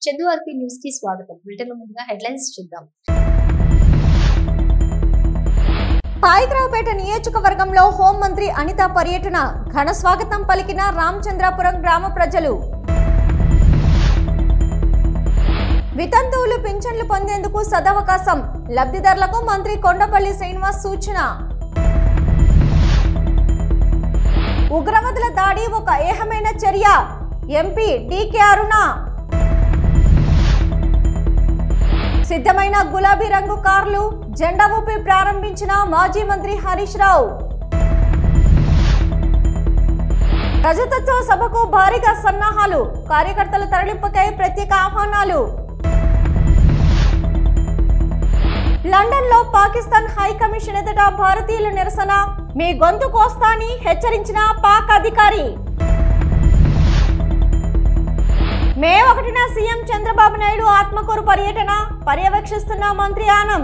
Chandu RP news కి స్వాగతం. Britain ముందుగా హెడ్లైన్స్ చూద్దాం. పాయకరావుపేట నియోజకవర్గంలో హోంమంత్రి అనిత పర్యటన ఘన స్వాగతం పలికిన రామచంద్రాపురం గ్రామ ప్రజలు. వితంతువులు పింఛన్లు పొందేందుకు సదవకాశం, లబ్ధిదారులకు మంత్రి కొండపల్లి శ్రీనివాస్ సూచన. ఉగ్రవాదుల దాడి ఒక ఏహమైన చర్య, ఎంపీ డీకే అరుణ. సిద్ధమైన గులాబీ రంగు కార్లు జెండా ఊపి ప్రారంభించిన మాజీ మంత్రి హరీష్ రావు. ప్రజాతత్వ సభకు భారీగా సన్నాహాలు, కార్యకర్తల తరలింపుకై ప్రత్యేక ఆహ్వానాలు. లండన్ లో పాకిస్తాన్ హై కమిషన్ ఎదుట భారతీయుల నిరసన, మీ గొంతు కోస్తాని హెచ్చరించిన పాక్ అధికారి. మే 1న సీఎం చంద్రబాబు నాయుడు ఆత్మకూరు పర్యటన, పర్యవేక్షిస్తున్న మంత్రి ఆనం.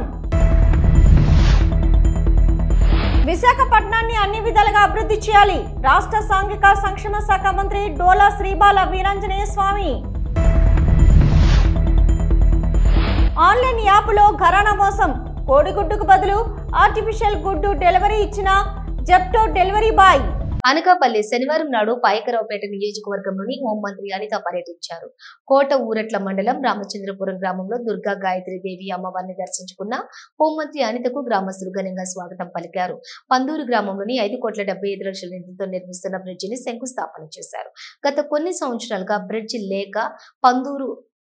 విశాఖపట్నాన్ని అన్ని విధాలుగా అభివృద్ధి చేయాలి, రాష్ట్ర సాంఘిక సంక్షేమ శాఖ మంత్రి డోలా శ్రీబాల వీరాంజనేయ స్వామి. ఆన్లైన్ యాప్లో ఘరానా మోసం, కోడిగుడ్డుకు బదులు ఆర్టిఫిషియల్ గుడ్డు డెలివరీ ఇచ్చిన జెప్టో డెలివరీ బాయ్. అనకాపల్లి శనివారం నాడు పాయకరావుపేట నియోజకవర్గంలోని హోంమంత్రి అనిత పర్యటించారు. కోట ఊరట్ల మండలం రామచంద్రపురం గ్రామంలో దుర్గా గాయత్రి దేవి అమ్మవారిని దర్శించుకున్న హోంమంత్రి అనితకు గ్రామస్తులు ఘనంగా స్వాగతం పలికారు. పందూరు గ్రామంలోని 5,75 లక్షల నిధులతో నిర్మిస్తున్న బ్రిడ్జిని శంకుస్థాపన చేశారు. గత కొన్ని సంవత్సరాలుగా బ్రిడ్జి లేక పందూరు,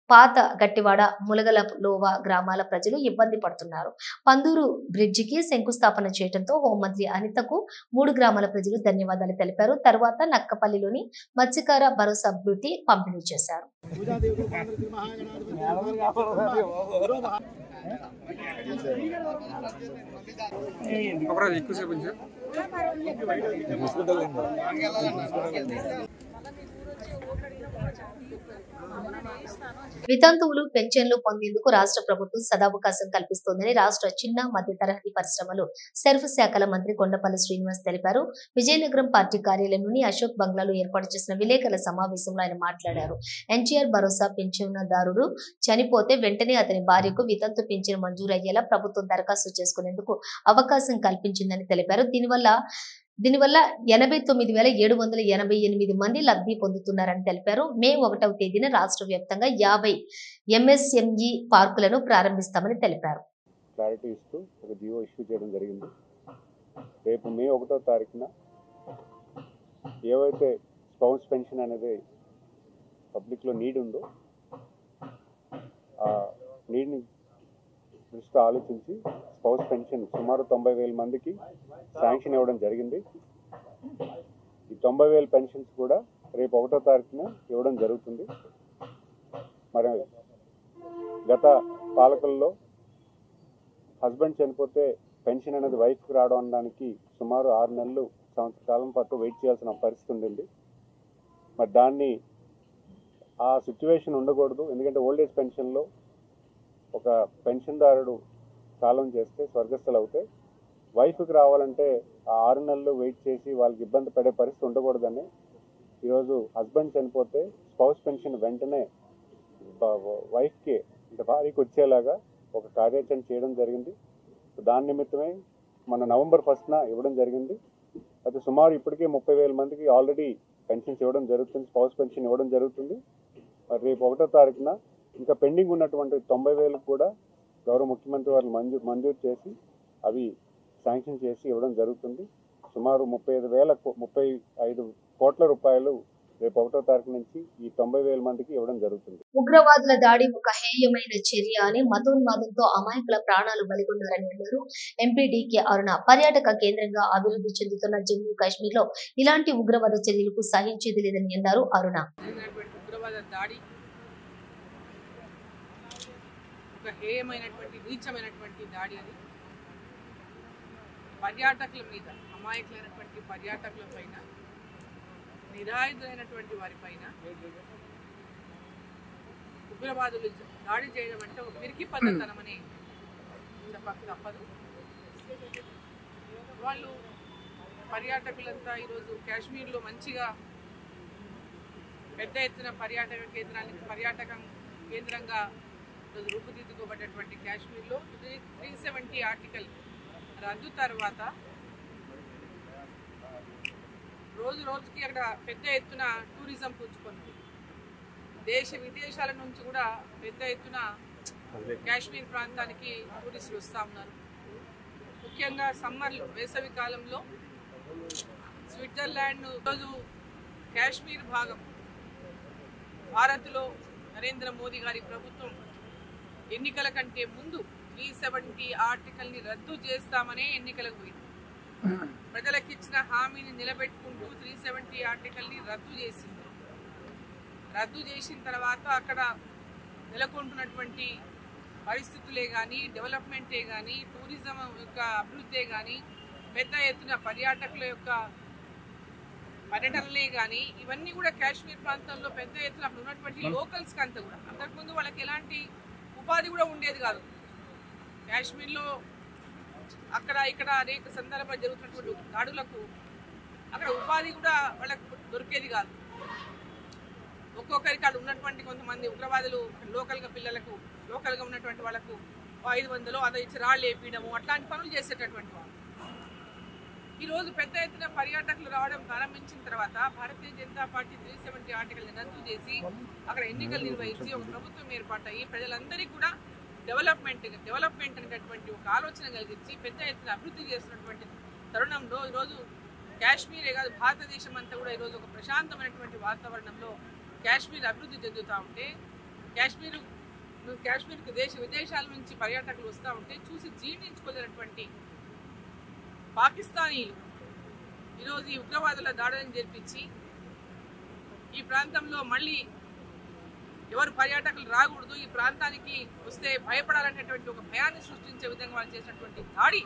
పాత గట్టివాడ, ములగలలోవ గ్రామాల ప్రజలు ఇబ్బంది పడుతున్నారు. పందూరు బ్రిడ్జికి శంకుస్థాపన చేయడంతో హోంమంత్రి అనితకు 3 గ్రామాల ప్రజలు ధన్యవాదాలు తెలిపారు. తర్వాత నక్కపల్లిలోని మత్స్యకార భరోసా వృత్తి పంపిణీ చేశారు. వితంతువులు పెన్షన్లు పొందేందుకు రాష్ట్ర ప్రభుత్వం సదావకాశం కల్పిస్తోందని రాష్ట్ర చిన్న మధ్య తరహతి పరిశ్రమలు సెర్ఫ్ శాఖల మంత్రి కొండపల్లి శ్రీనివాస్ తెలిపారు. విజయనగరం పార్టీ కార్యాలయంలోని అశోక్ బంగ్లాలో ఏర్పాటు చేసిన విలేకరుల సమావేశంలో ఆయన మాట్లాడారు. ఎన్టీఆర్ భరోసా పెన్షన్దారుడు చనిపోతే వెంటనే అతని భార్యకు వితంతు పెన్షన్ మంజూరు అయ్యేలా ప్రభుత్వం దరఖాస్తు చేసుకునేందుకు అవకాశం కల్పించిందని తెలిపారు. దీనివల్ల 89,788 మంది లబ్ధి పొందుతున్నారని తెలిపారు. మే 1వ తేదీన రాష్ట్ర వ్యాప్తంగా 50 MSME పార్కులను ప్రారంభిస్తామని తెలిపారు. క్లారిటీ ఇస్తూ ఒక జియో ఇష్యూ చేయడం జరిగింది. రేపు మే 1వ తారీఖున ఏవైతే స్పౌస్ పెన్షన్ అనేది పబ్లిక్లో నీడ్ ఉందో ఆ నీడ్ని దృష్టిలో ఆలోచించి స్పౌస్ పెన్షన్ సుమారు 90,000 మందికి శాంక్షన్ ఇవ్వడం జరిగింది. ఈ 90,000 పెన్షన్స్ కూడా రేపు 1వ తారీఖున ఇవ్వడం జరుగుతుంది. మరి గత పాలకుల్లో హస్బెండ్ చనిపోతే పెన్షన్ అనేది వైఫ్కి రావడం అనడానికి సుమారు 6 నెలలు, సంవత్సర కాలం పాటు వెయిట్ చేయాల్సిన పరిస్థితి ఉండింది. మరి దాన్ని ఆ సిచ్యువేషన్ ఉండకూడదు. ఎందుకంటే ఓల్డ్ ఏజ్ పెన్షన్లో ఒక పెన్షన్దారుడు కాలం చేస్తే స్వర్గస్థులు అవుతే వైఫ్కి రావాలంటే ఆ 6 నెలలు వెయిట్ చేసి వాళ్ళకి ఇబ్బంది పడే పరిస్థితి ఉండకూడదని ఈరోజు హస్బెండ్ చనిపోతే స్పౌస్ పెన్షన్ వెంటనే వైఫ్కి అంటే భార్యకి వచ్చేలాగా ఒక కార్యాచరణ చేయడం జరిగింది. దాని నిమిత్తమే మన నవంబర్ 1న ఇవ్వడం జరిగింది. అయితే సుమారు ఇప్పటికే 30,000 మందికి ఆల్రెడీ పెన్షన్స్ ఇవ్వడం జరుగుతుంది, స్పౌస్ పెన్షన్ ఇవ్వడం జరుగుతుంది. మరి రేపు 1వ తారీఖున ఇంకా పెండింగ్ ఉన్నటువంటి 90,000 కూడా గౌరవ ముఖ్యమంత్రి వారు మంజూరు చేసి అవి శాంక్షన్ చేసి ఇవ్వడం జరుగుతుంది. సుమారు 35 కోట్ల రూపాయలు రేపు 1వ తారీఖు నుంచి ఈ 90,000 మందికి ఇవ్వడం జరుగుతుంది. ఉగ్రవాదుల దాడి ఒక హేయమైన చర్య అని, మతోన్మాదంతో అమాయకుల ప్రాణాలు బలిగొన్నారని అన్నారు ఎంపీ డీకే అరుణ. పర్యాటక కేంద్రంగా అభివృద్ధి చెందుతున్న జమ్మూ కాశ్మీర్ లో ఇలాంటి ఉగ్రవాద చర్యలకు సహించేది లేదని అన్నారు అరుణ. ఒక హేయమైనటువంటి నీచమైనటువంటి దాడి అది పర్యాటకుల మీద, అమాయకులైనటువంటి పర్యాటకుల పైన, నిరాయుధులైనటువంటి వారి పైన ఉగ్రవాదులు దాడి చేయడం అంటే ఒక పిరికి పద్ధతనమని చెప్పక తప్పదు. వాళ్ళు పర్యాటకులంతా ఈరోజు కాశ్మీర్లో మంచిగా పెద్ద ఎత్తున పర్యాటక కేంద్రంగా ఈరోజు రూపుదిద్దుకోబడ్డటువంటి కాశ్మీర్లో 370 ఆర్టికల్ రద్దు తర్వాత రోజు రోజుకి అక్కడ పెద్ద ఎత్తున టూరిజం పుంజుకుంది. దేశ విదేశాల నుంచి కూడా పెద్ద ఎత్తున కాశ్మీర్ ప్రాంతానికి టూరిస్టులు వస్తూ ఉన్నారు. ముఖ్యంగా సమ్మర్లో, వేసవి కాలంలో స్విట్జర్లాండ్ రోజు కాశ్మీర్ భాగం భారత్లో నరేంద్ర మోదీ గారి ప్రభుత్వం ఎన్నికల కంటే ముందు 370 ఆర్టికల్ని రద్దు చేస్తామనే ఎన్నికలకు పోయింది. ప్రజలకు ఇచ్చిన హామీని నిలబెట్టుకుంటూ 370 ఆర్టికల్ని రద్దు చేసింది. రద్దు చేసిన తర్వాత అక్కడ నెలకొంటున్నటువంటి పరిస్థితులే కానీ, డెవలప్మెంటే కానీ, టూరిజం యొక్క అభివృద్ధే కానీ, పెద్ద ఎత్తున పర్యాటకుల యొక్క పర్యటనలే కానీ, ఇవన్నీ కూడా కాశ్మీర్ ప్రాంతంలో పెద్ద ఎత్తున అక్కడ ఉన్నటువంటి లోకల్స్కి అంతా కూడా అంతకుముందు వాళ్ళకి ఎలాంటి ఉపాధి కూడా ఉండేది కాదు. కాశ్మీర్లో అక్కడ ఇక్కడ అనేక సందర్భాలు జరుగుతున్నటువంటి దాడులకు అక్కడ ఉపాధి కూడా వాళ్ళకు దొరికేది కాదు. ఒక్కొక్కరికి అక్కడ ఉన్నటువంటి కొంతమంది ఉగ్రవాదులు లోకల్గా పిల్లలకు, లోకల్గా ఉన్నటువంటి వాళ్ళకు 500 అదే ఇచ్చి రాళ్ళు వేపించడము, అట్లాంటి పనులు చేసేటటువంటి వాళ్ళు. ఈరోజు పెద్ద ఎత్తున పర్యాటకులు రావడం ప్రారంభించిన తర్వాత భారతీయ జనతా పార్టీ 370 ఆర్టికల్ని రద్దు చేసి అక్కడ ఎన్నికలు నిర్వహించి ఒక ప్రభుత్వం ఏర్పాటయ్యి ప్రజలందరికీ కూడా డెవలప్మెంట్ అనేటటువంటి ఒక ఆలోచన కలిగించి పెద్ద ఎత్తున అభివృద్ధి చేస్తున్నటువంటి తరుణంలో ఈరోజు కాశ్మీరే కాదు భారతదేశం అంతా కూడా ఈరోజు ఒక ప్రశాంతమైనటువంటి వాతావరణంలో కాశ్మీర్ అభివృద్ధి చెందుతూ ఉంటే, కాశ్మీర్కి దేశ విదేశాల నుంచి పర్యాటకులు వస్తూ ఉంటే చూసి జీర్ణించుకోలేనటువంటి పాకిస్తానీలు ఈరోజు ఈ ఉగ్రవాదుల దాడులను జరిపించి ఈ ప్రాంతంలో మళ్ళీ ఎవరు పర్యాటకులు రాకూడదు, ఈ ప్రాంతానికి వస్తే భయపడాలనేటువంటి ఒక భయాన్ని సృష్టించే విధంగా వాళ్ళు చేసినటువంటి దాడి.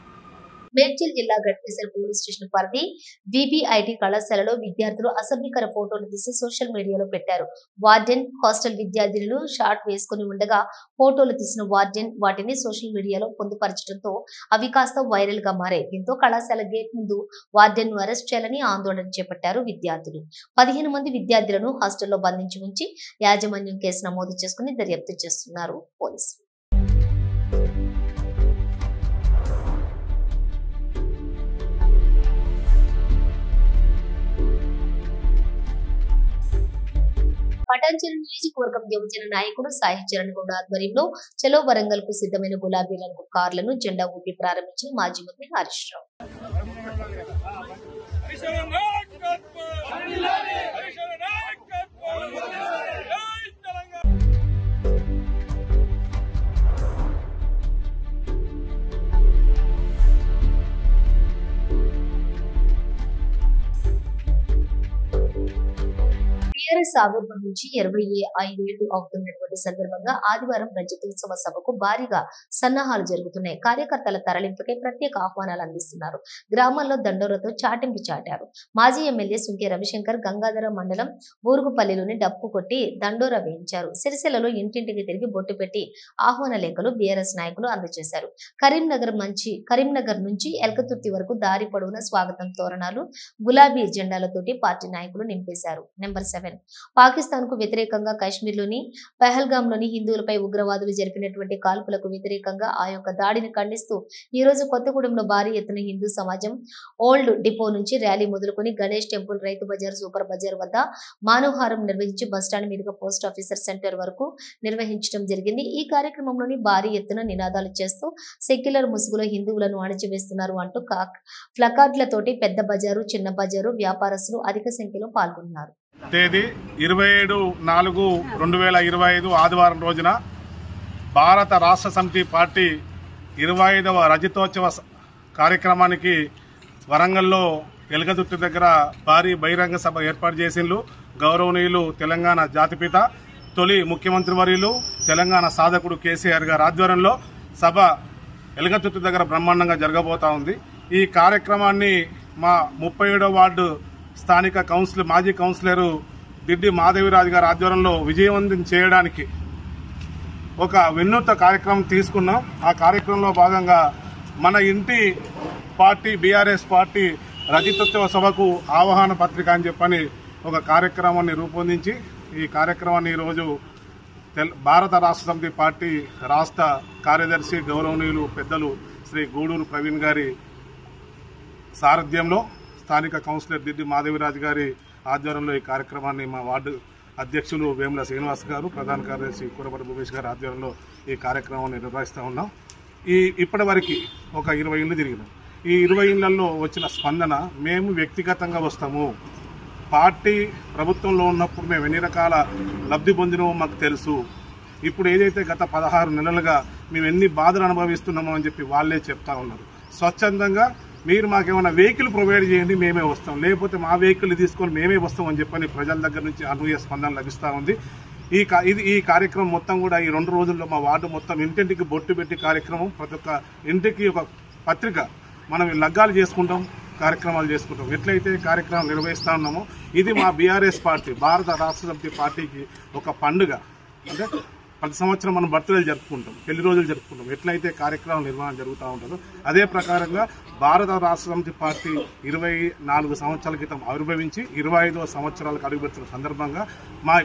మేడ్చల్ జిల్లా గట్కేసర్ పోలీస్ స్టేషన్ పరిధి విబిఐటి కళాశాలలో విద్యార్థులు అసభ్యకర ఫోటోలు తీసి సోషల్ మీడియాలో పెట్టారు. వార్డెన్, హాస్టల్ విద్యార్థినులు షార్ట్ వేసుకుని ఉండగా ఫోటోలు తీసిన వార్డెన్ వాటిని సోషల్ మీడియాలో పొందుపరచడంతో అవి కాస్త వైరల్ గా మారాయి. దీంతో కళాశాల గేట్ ముందు వార్డెన్ ను అరెస్ట్ చేయాలని ఆందోళన చేపట్టారు విద్యార్థులు. 15 మంది విద్యార్థులను హాస్టల్లో బంధించి ఉంచి యాజమాన్యం కేసు నమోదు చేసుకుని దర్యాప్తు చేస్తున్నారు పోలీసులు. పటాన్చెరు నియోజకవర్గం యువజన నాయకుడు సాయి చరణ్ గౌడ్ ఆధ్వర్యంలో చలో వరంగల్ కు సిద్ధమైన గులాబీ రంగు కార్లను జెండా ఊపి ప్రారంభించిన మాజీ మంత్రి హరీష్ రావు. టీఆర్ఎస్ ఆవిర్భావం నుంచి 25 ఏళ్లు అవుతున్నటువంటి సందర్భంగా ఆదివారం రజతోత్సవ సభకు భారీగా సన్నాహాలు జరుగుతున్నాయి. కార్యకర్తల తరలింపుకై ప్రత్యేక ఆహ్వానాలు అందిస్తున్నారు. గ్రామాల్లో దండోరతో చాటింపు చాటారు. మాజీ ఎమ్మెల్యే సుంకే రవిశంకర్ గంగాధర మండలం బూరుగుపల్లిలోని డప్పు కొట్టి దండోరా వేయించారు. సిరిసిల్లలో ఇంటింటికి తిరిగి బొట్టు పెట్టి ఆహ్వాన లేఖలు బీఆర్ఎస్ నాయకులు అందజేశారు. కరీంనగర్ నుంచి ఎల్కతుర్తి వరకు దారి పొడవున స్వాగతం తోరణాలు, గులాబీ జెండాలతోటి పార్టీ నాయకులు నింపేశారు. నెంబర్ 7 పాకిస్తాన్ కు వ్యతిరేకంగా కాశ్మీర్లోని పహల్గాంలోని హిందువులపై ఉగ్రవాదులు జరిపినటువంటి కాల్పులకు వ్యతిరేకంగా ఆ యొక్క దాడిని ఖండిస్తూ ఈ రోజు కొత్తగూడెంలో భారీ ఎత్తున హిందూ సమాజం ఓల్డ్ డిపో నుంచి ర్యాలీ మొదలుకొని గణేష్ టెంపుల్, రైతు బజార్, సూపర్ బజార్ వద్ద మానవహారం నిర్వహించి బస్టాండ్ మీదుగా పోస్ట్ ఆఫీసర్ సెంటర్ వరకు నిర్వహించడం జరిగింది. ఈ కార్యక్రమంలోని భారీ ఎత్తున నినాదాలు చేస్తూ సెక్యులర్ ముసుగులో హిందువులను అణచివేస్తున్నారు అంటూ ప్లకార్డులతోటి పెద్ద బజారు, చిన్న బజారు వ్యాపారస్తులు అధిక సంఖ్యలో పాల్గొన్నారు. తేదీ 27/4/2025 ఆదివారం రోజున భారత రాష్ట్ర సమితి పార్టీ 25వ రజతోత్సవ కార్యక్రమానికి వరంగల్లో ఎలగదుర్తి దగ్గర భారీ బహిరంగ సభ ఏర్పాటు చేసిండ్రు. గౌరవనీయులు తెలంగాణ జాతిపిత, తొలి ముఖ్యమంత్రి వర్యులు, తెలంగాణ సాధకుడు కేసీఆర్ గారి ఆధ్వర్యంలో సభ ఎలగదుర్తి దగ్గర బ్రహ్మాండంగా జరగబోతా ఉంది. ఈ కార్యక్రమాన్ని మా 37వ వార్డు స్థానిక మాజీ కౌన్సిలరు దిడ్డి మాధవిరాజు గారి ఆధ్వర్యంలో విజయవంతం చేయడానికి ఒక వినూత్న కార్యక్రమం తీసుకున్నాం. ఆ కార్యక్రమంలో భాగంగా మన ఇంటి పార్టీ బీఆర్ఎస్ పార్టీ రజతోత్సవ సభకు ఆహ్వాన పత్రిక అని చెప్పని ఒక కార్యక్రమాన్ని రూపొందించి ఈ కార్యక్రమాన్ని ఈరోజు భారత రాష్ట్ర సమితి పార్టీ రాష్ట్ర కార్యదర్శి గౌరవనీయులు పెద్దలు శ్రీ గూడూరు ప్రవీణ్ గారి సారథ్యంలో స్థానిక కౌన్సిలర్ దిడ్డి మాధవిరాజు గారి ఆధ్వర్యంలో ఈ కార్యక్రమాన్ని మా వార్డు అధ్యక్షులు వేముల శ్రీనివాస్ గారు, ప్రధాన కార్యదర్శి కూరపటి భూమేష్ గారి ఆధ్వర్యంలో ఈ కార్యక్రమాన్ని నిర్వహిస్తూ ఉన్నాం. ఇప్పటివరకు ఒక 20 ఇళ్ళు తిరిగినాం. ఈ 20 ఇళ్లలో వచ్చిన స్పందన, మేము వ్యక్తిగతంగా వస్తాము, పార్టీ ప్రభుత్వంలో ఉన్నప్పుడు మేము ఎన్ని రకాల లబ్ధి పొందినమో మాకు తెలుసు, ఇప్పుడు ఏదైతే గత 16 నెలలుగా మేము ఎన్ని బాధలు అనుభవిస్తున్నామో అని చెప్పి వాళ్ళే చెప్తా ఉన్నారు. స్వచ్ఛందంగా మీరు మాకేమైనా వెహికల్ ప్రొవైడ్ చేయండి, మేమే వస్తాం, లేకపోతే మా వెహికల్ తీసుకొని మేమే వస్తాం అని చెప్పని ప్రజల దగ్గర నుంచి అనూహ్య స్పందన లభిస్తూ ఉంది. ఈ కార్యక్రమం మొత్తం కూడా ఈ 2 రోజుల్లో మా వార్డు మొత్తం ఇంటింటికి బొట్టు పెట్టి కార్యక్రమం, ప్రతి ఒక్క ఇంటికి ఒక పత్రిక, మనం లగ్గాలు చేసుకుంటాం, కార్యక్రమాలు చేసుకుంటాం. ఎట్లయితే కార్యక్రమాలు నిర్వహిస్తూ ఉన్నామో ఇది మా బీఆర్ఎస్ పార్టీ, భారత రాష్ట్ర సమితి పార్టీకి ఒక పండుగ. అంటే ప్రతి సంవత్సరం మనం బర్త్డేలు జరుపుకుంటాం, పెళ్లి రోజులు జరుపుకుంటాం. ఎట్లయితే కార్యక్రమం నిర్వహణ జరుగుతూ ఉంటుందో అదే ప్రకారంగా భారత రాష్ట్ర సమితి పార్టీ 24 సంవత్సరాల క్రితం ఆవిర్భవించి 25వ సంవత్సరాలకు అడుగుపెడుతున్న సందర్భంగా మా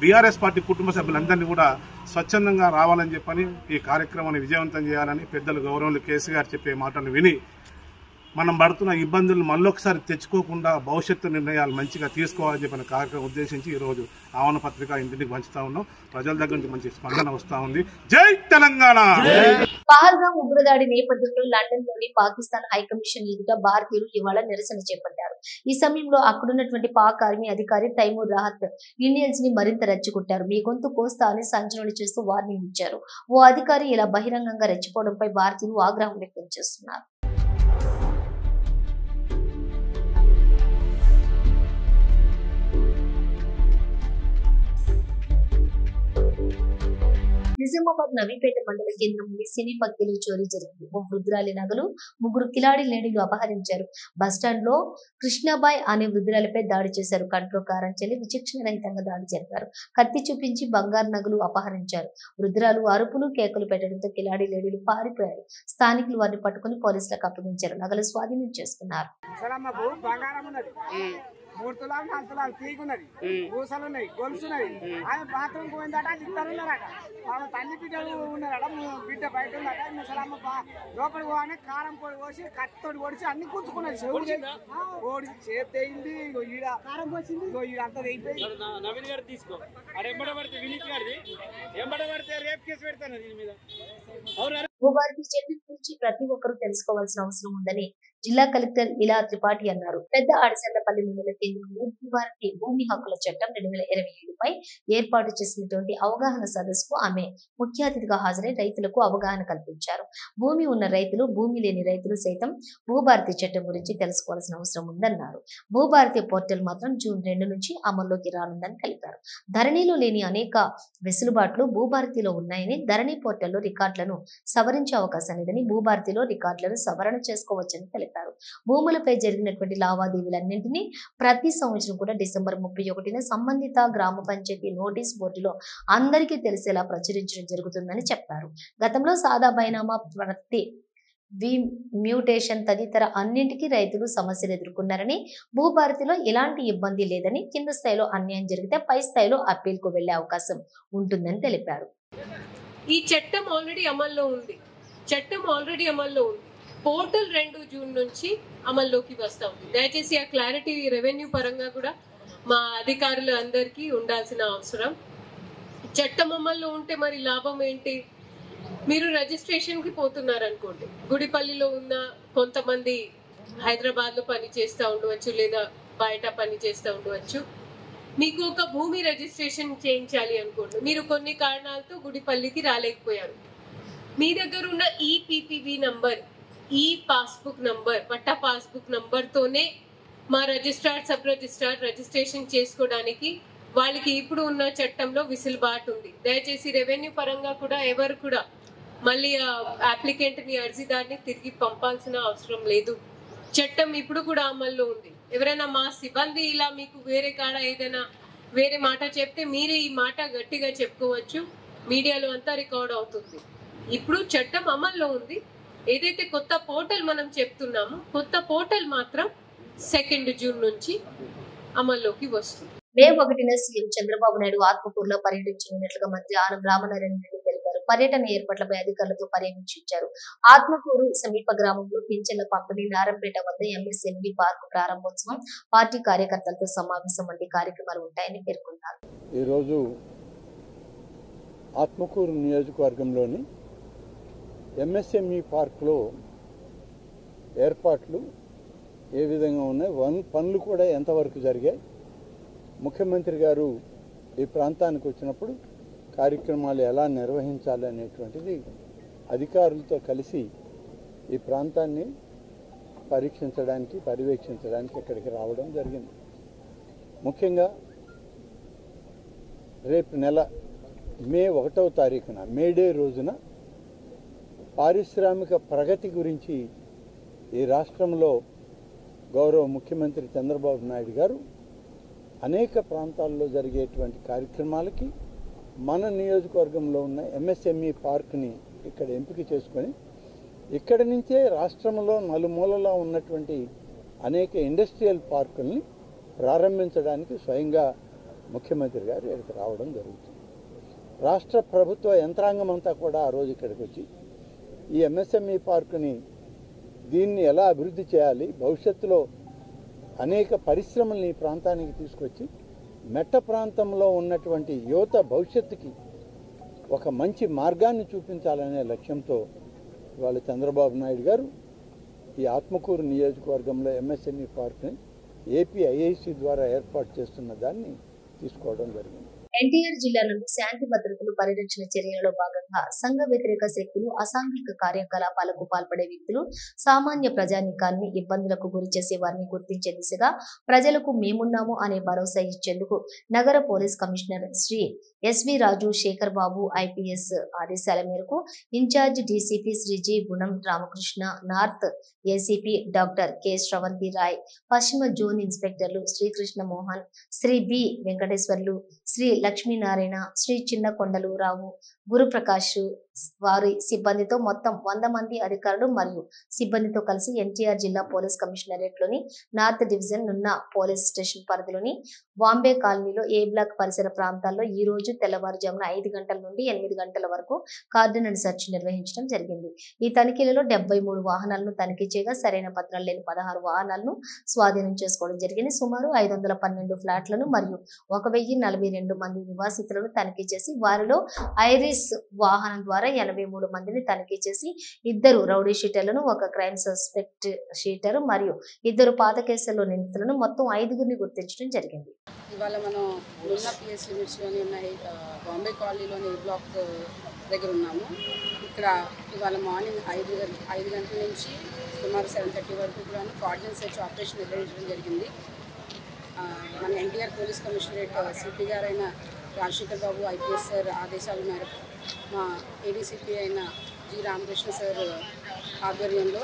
బీఆర్ఎస్ పార్టీ కుటుంబ సభ్యులందరినీ కూడా స్వచ్ఛందంగా రావాలని చెప్పని ఈ కార్యక్రమాన్ని విజయవంతం చేయాలని పెద్దలు గౌరవులు కేసీఆర్ చెప్పే మాటను విని మనం పడుతున్న ఇబ్బందులు మళ్ళొకసారి తెచ్చుకోకుండా భవిష్యత్తు నిర్ణయాలు మంచిగా తీసుకోవాలని చెప్పిన కార్యక్రమం ఉద్దేశించి ఈరోజు ఆహ్వాన పత్రిక ఇంటికి పంచుతా ఉన్నాం. ప్రజల దగ్గర నుంచి మంచి స్పందన వస్తూ ఉంది. జై తెలంగాణ. పహల్గామ్ ఉగ్రదాడి నేపథ్యంలో లండన్ లోని పాకిస్తాన్ హైకమిషన్ ఎదుట భారతీయులు ఇవాళ నిరసన చేపట్టారు. ఈ సమయంలో అక్కడున్నటువంటి పాక్ ఆర్మీ అధికారి తైమూర్ రాహత్ ఇండియన్స్ ని మరింత రెచ్చగొట్టారు. మీ గొంతు కోస్తా అని సంచలనం చేస్తూ వార్నింగ్ ఇచ్చారు. ఓ అధికారి ఇలా బహిరంగంగా రెచ్చిపోవడంపై భారతీయులు ఆగ్రహం వ్యక్తం చేస్తున్నారు. నిజామాబాద్ నవీపేట మండల కేంద్రంలోని సినీ పక్కీలు చోరీ జరిగింది. ఓ వృద్ధురాలి నగలు 3 కిలాడి లేడీలు అపహరించారు. బస్టాండ్ లో కృష్ణాబాయ్ అనే వృద్ధురాలిపై దాడి చేశారు. కంట్లో కారం చెల్లి విచక్షణ రహితంగా దాడి జరిపారు. కత్తి చూపించి బంగారు నగలు అపహరించారు. వృద్ధురాలు అరుపులు కేకలు పెట్టడంతో కిలాడి లేడీలు పారిపోయారు. స్థానికులు వారిని పట్టుకుని పోలీసులకు అప్పగించారు. నగలు స్వాధీనం చేసుకున్నారు. 3 తులాలు 4 తులాలు తీగున్నది, పూసలు ఉన్నాయి, గొలుసున్నది. ఆమె బాత్రూమ్ పోయిందట, ఇద్దరు ఉన్నారట. వాళ్ళ తల్లి బిడ్డలు ఉన్నారట, బిడ్డ బయట ఉన్నట. ముసలమ్మ లోపలికి పోగానే కారం పొడి పోసి కత్తితోటి పొడిచి అన్ని కూర్చుకున్నది. చెవుడు ఓడి చేతి అయింది, ఈడ కారం పోసింది, ఈడంతా అయిపోయింది. నవీన్ గారు తీసుకో, అది ఎంబడబడితే వినీత్ గారిది ఎంబడబడితే రేప్ కేసు పెడతాను దీని మీద. భూభారతి చట్టం గురించి ప్రతి ఒక్కరూ తెలుసుకోవాల్సిన అవసరం ఉందని జిల్లా కలెక్టర్ ఇలా త్రిపాఠి అన్నారు. పెద్ద అడసర్లపల్లి మండల కేంద్రంలో భూభారతి భూమి హక్కుల చట్టం 2027పై ఏర్పాటు చేసినటువంటి అవగాహన సదస్సుకు ఆమె ముఖ్య అతిథిగా హాజరై రైతులకు అవగాహన కల్పించారు. భూమి ఉన్న రైతులు, భూమి లేని రైతులు సైతం భూభారతి చట్టం గురించి తెలుసుకోవాల్సిన అవసరం ఉందన్నారు. భూభారతి పోర్టల్ మాత్రం జూన్ 2 నుంచి అమల్లోకి రానుందని తెలిపారు. ధరణిలో లేని అనేక వెసులుబాట్లు భూభారతిలో ఉన్నాయని, ధరణి పోర్టల్లో రికార్డులను సవరించే అవకాశం లేదని, భూభారతిలో రికార్డులను సవరణ చేసుకోవచ్చని తెలిపారు. భూములపై జరిగినటువంటి లావాదేవీలన్నింటినీ ప్రతి సంవత్సరం కూడా డిసెంబర్ 31న సంబంధిత గ్రామ పంచాయతీ నోటీస్ బోర్డులో అందరికీ తెలిసేలా ప్రచురించడం జరుగుతుందని చెప్పారు. గతంలో సాదా బైనామా, ప్రతి మ్యూటేషన్ తదితర అన్నింటికీ రైతులు సమస్యలు ఎదుర్కొన్నారని, భూభారతిలో ఎలాంటి ఇబ్బంది లేదని, కింద స్థాయిలో అన్యాయం జరిగితే పై స్థాయిలో అప్పీల్కు వెళ్లే అవకాశం ఉంటుందని తెలిపారు. ఈ చట్టం ఆల్రెడీ అమల్లో ఉంది. పోర్టల్ 2 జూన్ నుంచి అమల్లోకి వస్తా ఉంది. దయచేసి ఆ క్లారిటీ రెవెన్యూ పరంగా కూడా మా అధికారులు అందరికీ ఉండాల్సిన అవసరం. చట్టం అమల్లో ఉంటే మరి లాభం ఏంటి? మీరు రిజిస్ట్రేషన్కి పోతున్నారు అనుకోండి, గుడిపల్లిలో ఉన్న కొంతమంది హైదరాబాద్లో పని చేస్తూ ఉండవచ్చు, లేదా బయట పని చేస్తూ ఉండవచ్చు. మీకు ఒక భూమి రిజిస్ట్రేషన్ చేయించాలి అనుకోండి, మీరు కొన్ని కారణాలతో గుడిపల్లికి రాలేకపోయారు. మీ దగ్గర ఉన్న ఈపీపీబీ నంబర్, ఈ పాస్బుక్ నంబర్, పట్టా పాస్బుక్ నంబర్తోనే మా రిజిస్ట్రార్, సబ్ రిజిస్ట్రార్ రిజిస్ట్రేషన్ చేసుకోవడానికి వాళ్ళకి ఇప్పుడు ఉన్న చట్టంలో విసులుబాటు ఉంది. దయచేసి రెవెన్యూ పరంగా కూడా ఎవరు కూడా మళ్ళీ అప్లికెంట్ని, అర్జీదారుని తిరిగి పంపాల్సిన అవసరం లేదు. చట్టం ఇప్పుడు కూడా అమల్లో ఉంది. ఎవరైనా మా సిబ్బంది ఇలా మీకు వేరే కాడ ఏదైనా వేరే మాట చెప్తే మీరే ఈ మాట గట్టిగా చెప్పుకోవచ్చు. మీడియాలో అంతా రికార్డ్ అవుతుంది. ఇప్పుడు చట్టం అమల్లో ఉంది. ఏదైతే కొత్త పోర్టల్ మనం చెప్తున్నామో, కొత్త పోర్టల్ మాత్రం 2 జూన్ నుంచి అమల్లోకి వస్తుంది. మే 1న సీఎం చంద్రబాబు నాయుడు ఆత్మకూరులో పర్యటించనున్నట్లుగా మంత్రి ఆనం రామనారాయణ రెడ్డి తెలిపారు. పర్యటన ఏర్పాట్లపై అధికారులతో పర్యవేక్షించారు. ఆత్మకూరు సమీప గ్రామంలో పింఛన్ల పంపిణీ, నారంపేట వద్ద ఎంఎస్ఎంఈ పార్కు ప్రారంభోత్సవం, పార్టీ కార్యకర్తలతో సమావేశం వంటి కార్యక్రమాలు ఉంటాయని పేర్కొన్నారు. ఈరోజు ఆత్మకూరు నియోజకవర్గంలోని ఎంఎస్ఎంఈ పార్కులో ఏర్పాట్లు ఏ విధంగా ఉన్నాయి, పనులు కూడా ఎంతవరకు జరిగాయి, ముఖ్యమంత్రి గారు ఈ ప్రాంతానికి వచ్చినప్పుడు కార్యక్రమాలు ఎలా నిర్వహించాలి అనేటువంటిది అధికారులతో కలిసి ఈ ప్రాంతాన్ని పరీక్షించడానికి, పర్యవేక్షించడానికి ఇక్కడికి రావడం జరిగింది. ముఖ్యంగా రేపు నెల మే 1వ తారీఖున మేడే రోజున పారిశ్రామిక ప్రగతి గురించి ఈ రాష్ట్రంలో గౌరవ ముఖ్యమంత్రి చంద్రబాబు నాయుడు గారు అనేక ప్రాంతాల్లో జరిగేటువంటి కార్యక్రమాలకి మన నియోజకవర్గంలో ఉన్న ఎంఎస్ఎంఈ పార్క్ని ఇక్కడ ఎంపిక చేసుకొని ఇక్కడి నుంచే రాష్ట్రంలో నలుమూలలా ఉన్నటువంటి అనేక ఇండస్ట్రియల్ పార్కుల్ని ప్రారంభించడానికి స్వయంగా ముఖ్యమంత్రి గారు ఇక్కడికి రావడం జరుగుతుంది. రాష్ట్ర ప్రభుత్వ యంత్రాంగం అంతా కూడా ఆ రోజు ఇక్కడికి వచ్చి ఈ ఎంఎస్ఎంఈ పార్కుని దీన్ని ఎలా అభివృద్ధి చేయాలి, భవిష్యత్తులో అనేక పరిశ్రమల్ని ఈ ప్రాంతానికి తీసుకొచ్చి మెట్ట ప్రాంతంలో ఉన్నటువంటి యువత భవిష్యత్తుకి ఒక మంచి మార్గాన్ని చూపించాలనే లక్ష్యంతో ఇవాళ చంద్రబాబు నాయుడు గారు ఈ ఆత్మకూరు నియోజకవర్గంలో ఎంఎస్ఎంఈ పార్క్ని ఏపీఐఐసి ద్వారా ఏర్పాటు చేస్తున్న దాన్ని తీసుకోవడం జరిగింది. ఎన్టీఆర్ జిల్లా నుండి శాంతి భద్రతలు పరిరక్షణ చర్యలలో భాగంగా సంఘ వ్యతిరేక శక్తులు, అసాంఘిక కార్యకలాపాలకు పాల్పడే వ్యక్తులు, సామాన్య ప్రజానీకాన్ని ఇబ్బందులకు గురి చేసే వారిని గుర్తించే దిశగా ప్రజలకు మేమున్నాము అనే భరోసా ఇచ్చేందుకు నగర police commissioner Shri S V Raju Sekhar Babu IPS ఆదేశాల మేరకు in-charge DCP Shri G Gunam Ramakrishna, north ACP doctor K Sravanthi Rai, పశ్చిమ జోన్ ఇన్స్పెక్టర్లు శ్రీకృష్ణ మోహన్, శ్రీ బి వెంకటేశ్వర్లు, శ్రీ లక్ష్మీనారాయణ, శ్రీ చిన్న కొండలు రావు, గురుప్రకాష్ వారి సిబ్బందితో మొత్తం 100 మంది అధికారులు మరియు సిబ్బందితో కలిసి ఎన్టీఆర్ జిల్లా పోలీస్ కమిషనరేట్ లోని నార్త్ డివిజన్ నున్న పోలీస్ స్టేషన్ పరిధిలోని బాంబే కాలనీలో ఏ బ్లాక్ పరిసర ప్రాంతాల్లో ఈ రోజు తెల్లవారుజామున 5 గంటల నుండి 8 గంటల వరకు కార్డనల్ సెర్చ్ నిర్వహించడం జరిగింది. ఈ తనిఖీలలో 73 వాహనాలను తనిఖీ చేయగా సరైన పత్రాలు లేని 16 వాహనాలను స్వాధీనం చేసుకోవడం జరిగింది. సుమారు 512 ఫ్లాట్లను మరియు 1042 మంది నివాసితులను తనిఖీ చేసి వారిలో ఐరిస్ వాహనం ద్వారా 83 మందిని తనిఖీ చేసి 2 రౌడీ షీటర్లను, 1 క్రైమ్ సస్పెక్ట్ షీటర్ మరియు 2 పాత కేసుల్లో నిందితులను మొత్తం 5గురిని గుర్తించడం జరిగింది. ఇవాళ మనం ఉన్న పిఎస్ లిమిట్స్లోని ఉన్న బాంబే కాలనీలోని ఏ బ్లాక్ దగ్గర ఉన్నాము. ఇక్కడ ఇవాళ మార్నింగ్ 5 గంటల నుంచి సుమారు 7:30 వరకు కూడా కార్డినెన్స్ సెర్చ్ ఆపరేషన్ నిర్వహించడం జరిగింది. మన ఎన్టీఆర్ పోలీస్ కమిషనరేట్ సిపి గారైన రాజశేఖర్ బాబు ఐపీఎస్ సార్ ఆదేశాల మేరకు మా ఏడీసీపీ అయిన జి రామకృష్ణ సార్ ఆధ్వర్యంలో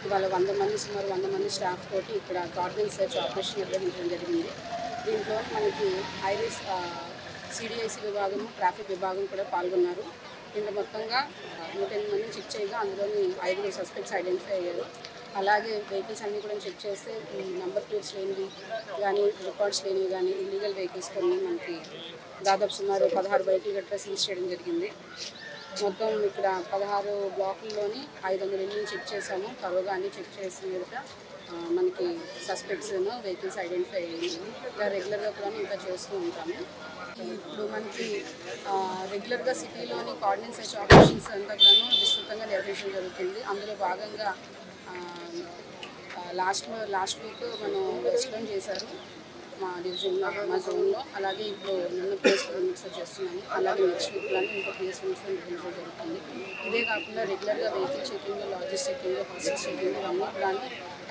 ఇవాళ సుమారు 100 మంది స్టాఫ్ తోటి ఇక్కడ కార్డినెన్స్ సెర్చ్ ఆపరేషన్ నిర్వహించడం జరిగింది. దీంట్లో మనకి ఐరిస్ సిడిఐసి విభాగము, ట్రాఫిక్ విభాగం కూడా పాల్గొన్నారు. దీంట్లో మొత్తంగా 108 మందిని చెక్ చేయగా అందులోని 5 సస్పెక్ట్స్ ఐడెంటిఫై అయ్యారు. అలాగే వెహికల్స్ అన్నీ కూడా చెక్ చేస్తే నెంబర్ ప్లేట్స్ లేనివి కానీ, రికార్డ్స్ లేనివి కానీ, ఇల్లీగల్ వెహికల్స్ కొన్ని మనకి దాదాపు సుమారు 16 బైకులు గట్రా సీజ్ చేయడం జరిగింది. మొత్తం ఇక్కడ 16 బ్లాకుల్లోని 500 ఇళ్ళని చెక్ చేసాము. తరువుగా అన్నీ చెక్ చేసిన మీదట మనకి సస్పెక్ట్స్ వెహికల్స్ ఐడెంటిఫై అయ్యింది. ఇలా రెగ్యులర్గా కూడా ఇంకా చేస్తూ ఉంటాము. ఇప్పుడు మనకి రెగ్యులర్గా సిటీలోని కార్డినెన్స్ సెర్చ్ ఆపరేషన్స్ అంతా కూడా విస్తృతంగా నిర్వహించడం జరుగుతుంది. అందులో భాగంగా లాస్ట్ వీక్ మనం వెస్ట్లో చేశారు మా డివిజన్లో, మా జోన్లో. అలాగే ఇప్పుడు నిన్న ప్లేస్ లిమిట్స్లో చేస్తున్నాము. అలాగే నెక్స్ట్ వీక్లో ఇంకా ప్లేస్ లిమిట్స్లో నిర్వహించడం జరుగుతుంది. ఇదే కాకుండా రెగ్యులర్గా వెహికల్ చెకింగ్, లాజిస్ట్ చెకింగ్, హాస్టల్ చెకింగ్ ఇవన్నీ కూడా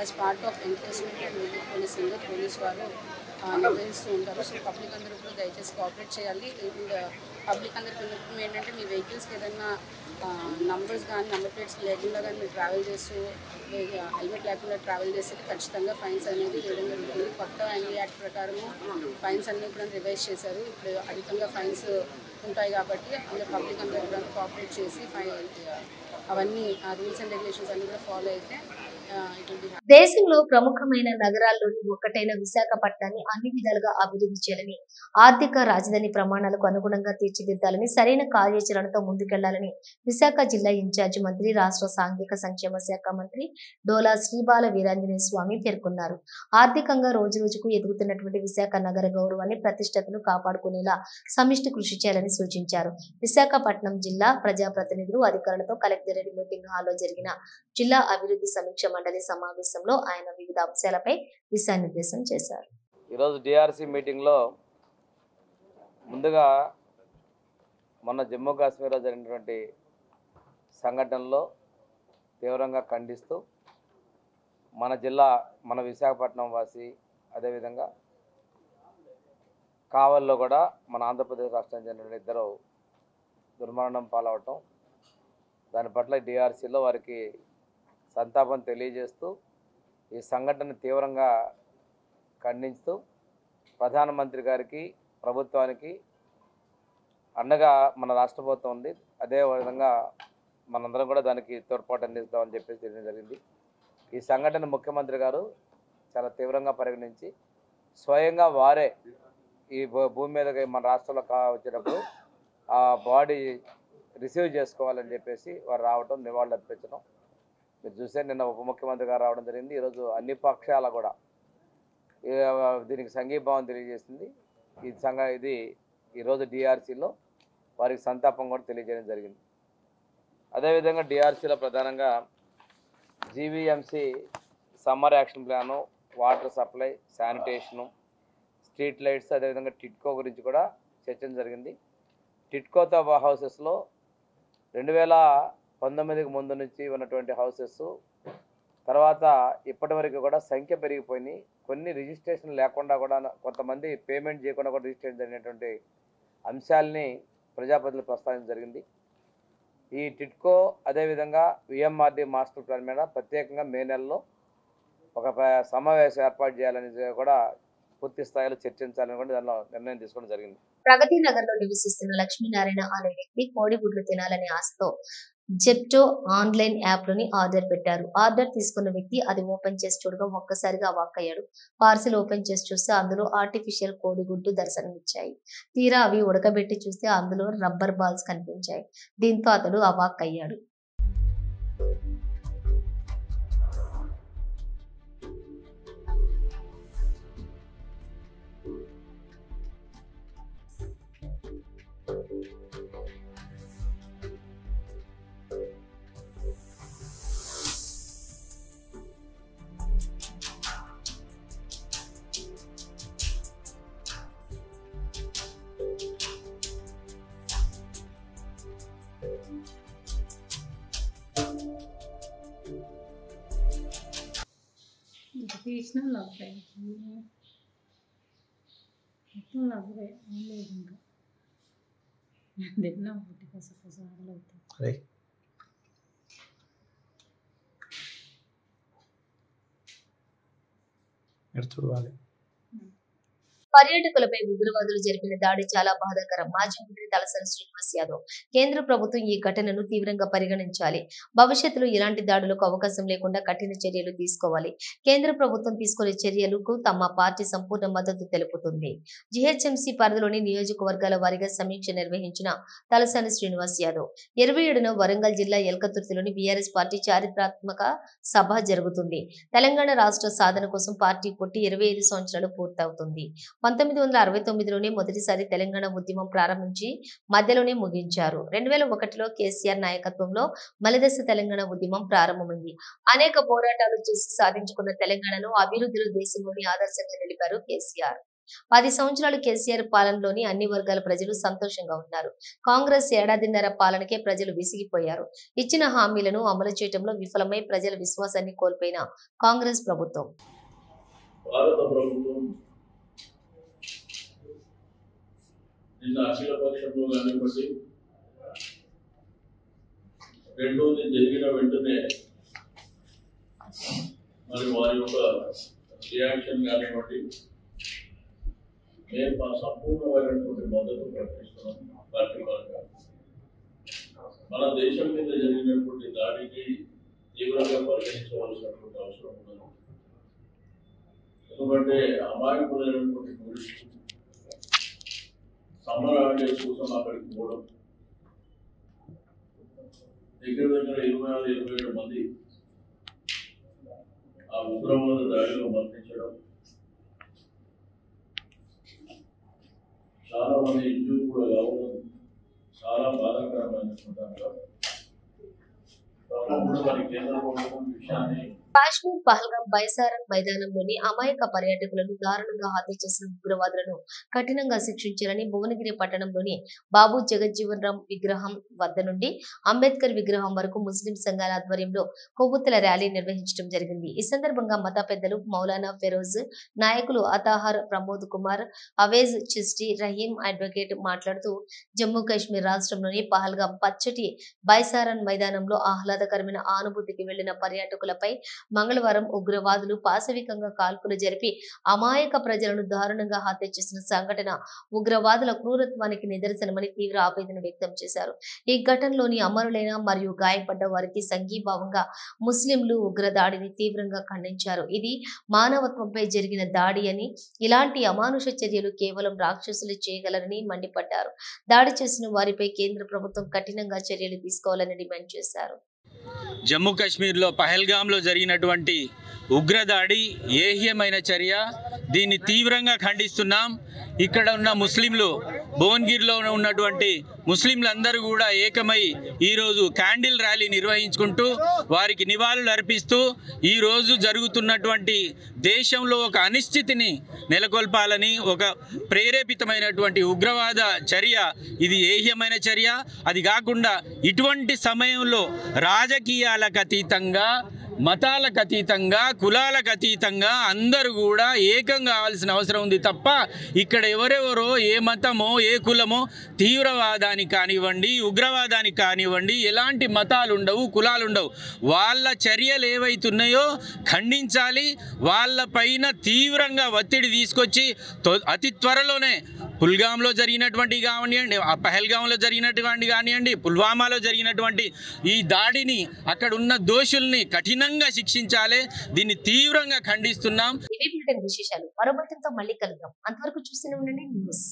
as part of enforcement and policing police వారు నిర్వహిస్తూ ఉంటారు. సో పబ్లిక్ అందరూ కూడా దయచేసి కోఆపరేట్ చేయాలి. అండ్ పబ్లిక్ అందరికీ ఉన్నప్పుడు ఏంటంటే మీ వెహికల్స్కి ఏదైనా నంబర్స్ కానీ, నెంబర్ ప్లేట్స్ లేకుండా కానీ మీరు ట్రావెల్ చేస్తూ హెల్మెట్ లేకుండా ట్రావెల్ చేస్తే ఖచ్చితంగా ఫైన్స్ అనేది వేయడం జరుగుతుంది. కొత్త ఎన్డీ యాక్ట్ ప్రకారము ఫైన్స్ అన్నీ కూడా రివైజ్ చేశారు. ఇప్పుడు అధికంగా ఫైన్స్ ఉంటాయి కాబట్టి అందరూ పబ్లిక్ అందరూ కూడా కోఆపరేట్ చేసి అవన్నీ రూల్స్ అండ్ రెగ్యులేషన్స్ అన్నీ కూడా ఫాలో అయితే ఇట్ విల్ బి దేశంలో ప్రముఖమైన నగరాల్లోని ఒక్కటైన విశాఖపట్నాన్ని అన్ని విధాలుగా అభివృద్ధి చేయాలని, ఆర్థిక రాజధాని ప్రమాణాలకు అనుగుణంగా తీర్చిదిద్దాలని, సరైన కార్యాచరణతో ముందుకెళ్లాలని విశాఖ జిల్లా ఇన్ఛార్జి మంత్రి, రాష్ట్ర సాంఘిక సంక్షేమ శాఖ మంత్రి డోలా శ్రీబాల వీరాంజనేయ స్వామి పేర్కొన్నారు. ఆర్థికంగా రోజురోజుకు ఎదుగుతున్నటువంటి విశాఖ నగర గౌరవాన్ని, ప్రతిష్టతను కాపాడుకునేలా సమిష్టి కృషి చేయాలని సూచించారు. విశాఖపట్నం జిల్లా ప్రజాప్రతినిధులు, అధికారులతో కలెక్టరేట్ మీటింగ్ హాల్లో జరిగిన జిల్లా అభివృద్ధి సమీక్ష మండలి సమావేశంలో ఆయన వివిధ అంశాలపై దిశానిర్దేశం చేశారు. ఈరోజు డిఆర్సీ మీటింగ్లో ముందుగా మొన్న జమ్మూ కాశ్మీర్లో జరిగినటువంటి సంఘటనలో తీవ్రంగా ఖండిస్తూ మన జిల్లా, మన విశాఖపట్నం వాసి, అదేవిధంగా కావల్లో కూడా మన ఆంధ్రప్రదేశ్ రాష్ట్రానికి చెందిన ఇద్దరు దుర్మరణం పాలవటం, దాని పట్ల డిఆర్సీలో వారికి సంతాపం తెలియజేస్తూ ఈ సంఘటన తీవ్రంగా ఖండిస్తూ ప్రధానమంత్రి గారికి, ప్రభుత్వానికి అండగా మన రాష్ట్ర ప్రభుత్వం ఉంది. అదేవిధంగా మనందరం కూడా దానికి తోడ్పాటు అందిస్తామని చెప్పేసి తెలియడం జరిగింది. ఈ సంఘటన ముఖ్యమంత్రి గారు చాలా తీవ్రంగా పరిగణించి స్వయంగా వారే ఈ భూమి మీదకి మన రాష్ట్రంలో వచ్చేటప్పుడు ఆ బాడీ రిసీవ్ చేసుకోవాలని చెప్పేసి వారు రావడం, నివాళులు అర్పించడం మీరు చూసే. నిన్న ఉప ముఖ్యమంత్రి గారు రావడం జరిగింది. ఈరోజు అన్ని పక్షాల కూడా దీనికి సంఘీభావం తెలియజేసింది. ఇది ఈరోజు డిఆర్సీలో వారికి సంతాపం కూడా తెలియజేయడం జరిగింది. అదేవిధంగా డిఆర్సీలో ప్రధానంగా GVMC summer action plan, water supply, sanitation, street lights, అదేవిధంగా టిట్కో గురించి కూడా చర్చ జరిగింది. టిట్కోతో హౌసెస్లో 2019కి ముందు నుంచి ఉన్నటువంటి హౌసెస్ తర్వాత ఇప్పటి వరకు కూడా సంఖ్య పెరిగిపోయినాయి. కొన్ని రిజిస్ట్రేషన్ లేకుండా కూడా, కొంతమంది పేమెంట్ చేయకుండా కూడా రిజిస్ట్రేషన్ జరిగినటువంటి అంశాలని ప్రజాప్రతినిధులు ప్రస్తావించడం జరిగింది. ఈ టిట్కో అదేవిధంగా విఎంఆర్డి మాస్టర్ ప్లాన్ మీద ప్రత్యేకంగా మే నెలలో ఒక సమావేశం ఏర్పాటు చేయాలని కూడా పూర్తి స్థాయిలో చర్చించాలని కూడా దానిలో నిర్ణయం తీసుకోవడం జరిగింది. ప్రగతి నగర్ లో నివసిస్తున్న లక్ష్మీనారాయణ అనే వ్యక్తి కోడిగుడ్లు తినాలనే ఆశతో జెప్టో ఆన్లైన్ యాప్ లోని ఆర్డర్ పెట్టారు. ఆర్డర్ తీసుకున్న వ్యక్తి అది ఓపెన్ చేసి చూడగా ఒక్కసారిగా అవాక్కయ్యాడు. పార్సిల్ ఓపెన్ చేసి చూస్తే అందులో ఆర్టిఫిషియల్ కోడిగుడ్లు దర్శనమిచ్చాయి. తీరా అవి ఉడకబెట్టి చూస్తే అందులో రబ్బర్ బాల్స్ కనిపించాయి. దీంతో అతడు అవాక్కయ్యాడు. తీసిన 40 మొత్తం 40 లేదు ఇంకా తిన్నా ఒకటి కసకసాలు అవుతాయి. చూడాలి. పర్యాటకులపై ఉగ్రవాదులు జరిపిన దాడి చాలా బాధాకరం. మాజీ మంత్రి తలసాని శ్రీనివాస్ యాదవ్ కేంద్ర ప్రభుత్వం ఈ ఘటనను తీవ్రంగా పరిగణించాలి. భవిష్యత్తులో ఇలాంటి దాడులకు అవకాశం లేకుండా కఠిన చర్యలు తీసుకోవాలి. కేంద్ర ప్రభుత్వం తీసుకునే చర్యలకు తమ పార్టీ సంపూర్ణ మద్దతు తెలుపుతుంది. జీహెచ్ఎంసీ పరిధిలోని నియోజకవర్గాల వారీగా సమీక్ష నిర్వహించిన తలసాని శ్రీనివాస్ యాదవ్ 27న వరంగల్ జిల్లా ఎల్కతుర్తిలోని బీఆర్ఎస్ పార్టీ చారిత్రాత్మక సభ జరుగుతుంది. తెలంగాణ రాష్ట్ర సాధన కోసం పార్టీ పుట్టి 25 సంవత్సరాలు పూర్తవుతుంది. 1969లోనే మొదటిసారి తెలంగాణ ఉద్యమం ప్రారంభించి మధ్యలోనే ముగించారు. 2001లో కేసీఆర్ నాయకత్వంలో మలిదశ తెలంగాణ ఉద్యమం ప్రారంభమైంది. అనేక పోరాటాలు చేసి సాధించుకున్న తెలంగాణను అభివృద్ధిలో దేశంలోని ఆదర్శంగా నిలిపారు కేసీఆర్. 10 సంవత్సరాలు కేసీఆర్ పాలనలోని అన్ని వర్గాల ప్రజలు సంతోషంగా ఉన్నారు. కాంగ్రెస్ ఏడాదిన్నర పాలనకే ప్రజలు విసిగిపోయారు. ఇచ్చిన హామీలను అమలు చేయడంలో విఫలమై ప్రజల విశ్వాసాన్ని కోల్పోయిన కాంగ్రెస్ ప్రభుత్వం నిన్న అఖిల పక్షంలో కానివ్వండి, రెండోది జరిగిన వెంటనే మరి వారి యొక్క రియాక్షన్ కానివ్వండి, మేము మా సంపూర్ణమైనటువంటి మద్దతు ప్రకటిస్తున్నాం. పార్టీ పరంగా మన దేశం మీద జరిగినటువంటి దాడికి తీవ్రంగా పరిగణించవలసినటువంటి అవసరం ఉన్నది. ఎందుకంటే అమాయకులైనటువంటి టూరిస్టులు సమ్మర్ హాలిడేస్ కోసం అక్కడికి పోవడం, దగ్గర 26-27 మంది ఆ ఉగ్రవాద దాడిలో మరణించడం, చాలా మంది ఇంజూర్ కూడా కావడం చాలా బాధాకరమైనటువంటి అంశం. తప్పకుండా మరి కేంద్ర ప్రభుత్వం విషయాన్ని కాశ్మీర్ పహల్గాం బైసారన్ మైదానంలోని అమాయక పర్యాటకులను దారుణంగా హత్య చేసిన ఉగ్రవాదులను కఠినంగా శిక్షించాలని భువనగిరి పట్టణంలోని బాబు జగజ్జీవన్ రామ్ విగ్రహం వద్ద నుండి అంబేద్కర్ విగ్రహం వరకు ముస్లిం సంఘాల ఆధ్వర్యంలో కొవ్వొత్తుల ర్యాలీ నిర్వహించడం జరిగింది. ఈ సందర్భంగా మత పెద్దలు మౌలానా ఫెరోజ్, నాయకులు అతాహర్, ప్రమోద్ కుమార్, అవేజ్ చిస్టి, రహీం అడ్వకేట్ మాట్లాడుతూ జమ్మూ కాశ్మీర్ రాష్ట్రంలోని పహల్గాం పచ్చటి బైసారన్ మైదానంలో ఆహ్లాదకరమైన అనుభూతికి వెళ్లిన పర్యాటకులపై మంగళవారం ఉగ్రవాదులు పాశవికంగా కాల్పులు జరిపి అమాయక ప్రజలను దారుణంగా హత్య చేసిన సంఘటన ఉగ్రవాదుల క్రూరత్వానికి నిదర్శనమని తీవ్ర ఆవేదన వ్యక్తం చేశారు. ఈ ఘటనలోని అమరులైన మరియు గాయపడ్డ వారికి సంఘీభావంగా ముస్లింలు ఉగ్రదాడిని తీవ్రంగా ఖండించారు. ఇది మానవత్వంపై జరిగిన దాడి అని, ఇలాంటి అమానుష చర్యలు కేవలం రాక్షసులు చేయగలరని మండిపడ్డారు. దాడి చేసిన వారిపై కేంద్ర ప్రభుత్వం కఠినంగా చర్యలు తీసుకోవాలని డిమాండ్ చేశారు. జమ్మూ కాశ్మీర్లో పహల్గాంలో జరిగినటువంటి ఉగ్రదాడి ఏహ్యమైన చర్య. దీన్ని తీవ్రంగా ఖండిస్తున్నాం. ఇక్కడ ఉన్న ముస్లింలు, భువనగిరిలో ఉన్నటువంటి ముస్లింలందరూ కూడా ఏకమై ఈరోజు క్యాండిల్ ర్యాలీ నిర్వహించుకుంటూ వారికి నివాళులు అర్పిస్తూ ఈరోజు జరుగుతున్నటువంటి దేశంలో ఒక అనిశ్చితిని నెలకొల్పాలని ఒక ప్రేరేపితమైనటువంటి ఉగ్రవాద చర్య, ఇది ఏహ్యమైన చర్య. అది కాకుండా ఇటువంటి సమయంలో రాజకీయాలకు అతీతంగా, మతాలకు అతీతంగా, కులాలకు అతీతంగా అందరూ కూడా ఏకం కావాల్సిన అవసరం ఉంది తప్ప ఇక్కడ ఎవరెవరో ఏ మతమో ఏ కులమో తీవ్రవాదానికి కానివ్వండి, ఉగ్రవాదానికి కానివ్వండి, ఎలాంటి మతాలు ఉండవు, కులాలు ఉండవు. వాళ్ళ చర్యలు ఏవైతున్నాయో ఖండించాలి. వాళ్ళపైన తీవ్రంగా ఒత్తిడి తీసుకొచ్చి అతి త్వరలోనే పుల్గాంలో జరిగినటువంటి కానివ్వండి, పహల్గాంలో జరిగినటువంటి కానివ్వండి, పుల్వామాలో జరిగినటువంటి ఈ దాడిని, అక్కడ ఉన్న దోషుల్ని కఠినంగా శిక్షించాలి. దీన్ని తీవ్రంగా ఖండిస్తున్నాం. ఇవి బ్రిటన్ విశేషాలు. మరో బులెటిన్తో మళ్ళీ కలుద్దాం. అంతవరకు చూస్తూనే ఉండండి న్యూస్.